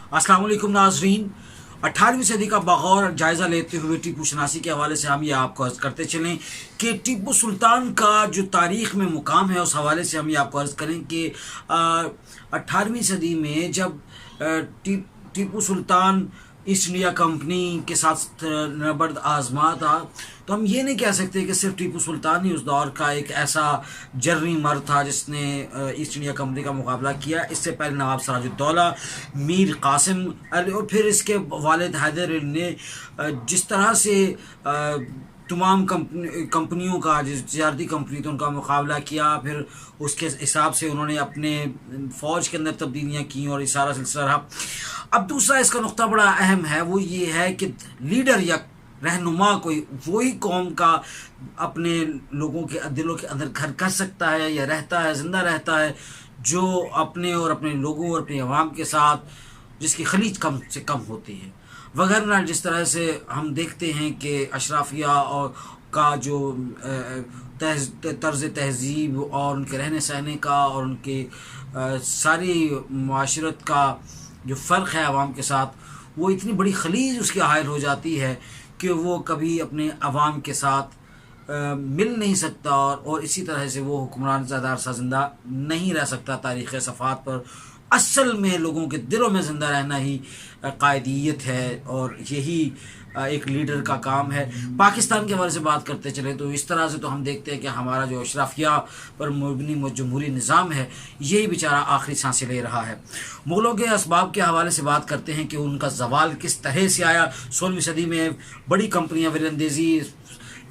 अस्सलाम वालेकुम नाजरीन। 18वीं सदी का बगौर जायज़ा लेते हुए टीपू शनासी के हवाले से हम ये आपको अर्ज़ करते चलें कि टीपू सुल्तान का जो तारीख़ में मुकाम है उस हवाले से हम ये आपको अर्ज़ करें कि 18वीं सदी में जब Tipu Sultan east India company के साथ नबर्द आजमा था, तो हम ये नहीं कह सकते कि सिर्फ टीपू सुल्तान ही उस दौर का एक ऐसा जर्री मर्द था जिसने ईस्ट इंडिया कंपनी का मुकाबला किया। इससे पहले नवाब सिराजुद्दौला, मीर कासिम और फिर इसके वालिद हैदर अली ने जिस तरह से तमाम कंपनियों का, जिस तजारती कंपनी तो उनका मुकाबला किया, फिर उसके हिसाब से उन्होंने अपने फ़ौज के अंदर तब्दीलियाँ की और ये सारा सिलसिला रहा। अब दूसरा इसका नुक्ता बड़ा अहम है, वो ये है कि लीडर या रहनुमा कोई वही कौम का अपने लोगों के दिलों के अंदर घर कर सकता है या रहता है, ज़िंदा रहता है, जो अपने और अपने लोगों और अपनी आवाम के साथ जिसकी खलीज कम से कम होती है। वगरना जिस तरह से हम देखते हैं कि अशराफिया और का जो तर्ज़ तहज़ीब और उनके रहने सहने का और उनके सारी माशरत का जो फ़र्क है आवाम के साथ, वो इतनी बड़ी खलीज उसकी हायल हो जाती है कि वो कभी अपने आवाम के साथ मिल नहीं सकता और इसी तरह से वो हुक्मरान ज़्यादा अरसा ज़िंदा नहीं रह सकता तारीख़ सफ़ात पर। असल में लोगों के दिलों में ज़िंदा रहना ही कायदियत है और यही एक लीडर का काम है। पाकिस्तान के हवाले से बात करते चले तो इस तरह से तो हम देखते हैं कि हमारा जो अशराफिया पर मबनी जमहूरी निज़ाम है, यही बेचारा आखिरी सांसें ले रहा है। मुग़लों के असबाब के हवाले से बात करते हैं कि उनका ज़वाल किस तरह से आया। 16वीं सदी में बड़ी कंपनियाँ वलंदेज़ी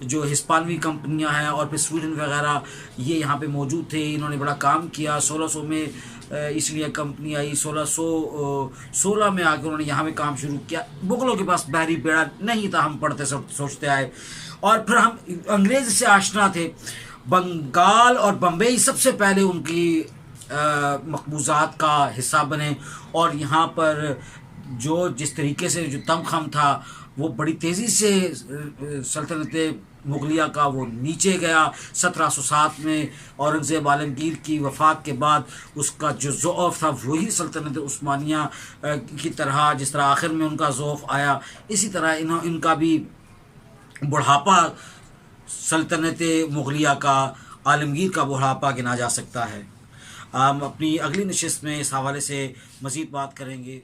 जो हिस्पानवी कंपनियां हैं और फिर स्वीडन वगैरह ये यहाँ पे मौजूद थे, इन्होंने बड़ा काम किया। 1600 में ईस्ट इंडिया कंपनी आई, 1616 में आकर उन्होंने यहाँ पे काम शुरू किया। मुग़लों के पास बहरी बेड़ा नहीं था, हम पढ़ते सोचते आए और फिर हम अंग्रेज़ से आशना थे। बंगाल और बम्बई सबसे पहले उनकी मकबूजात का हिस्सा बने और यहाँ पर जो जिस तरीके से जो तमखम था वो बड़ी तेज़ी से सल्तनत मुग़लिया का वो नीचे गया। 1707 में औरंगज़ेब आलमगीर की वफ़ात के बाद उसका जो ज़ौफ़ था वही सल्तनत उस्मानिया की तरह, जिस तरह आखिर में उनका ज़ौफ़ आया, इसी तरह इनका भी बुढ़ापा सल्तनत मुग़लिया का, आलमगीर का बुढ़ापा गिना जा सकता है। हम अपनी अगली नशिस्त में इस हवाले से मज़ीद बात करेंगे।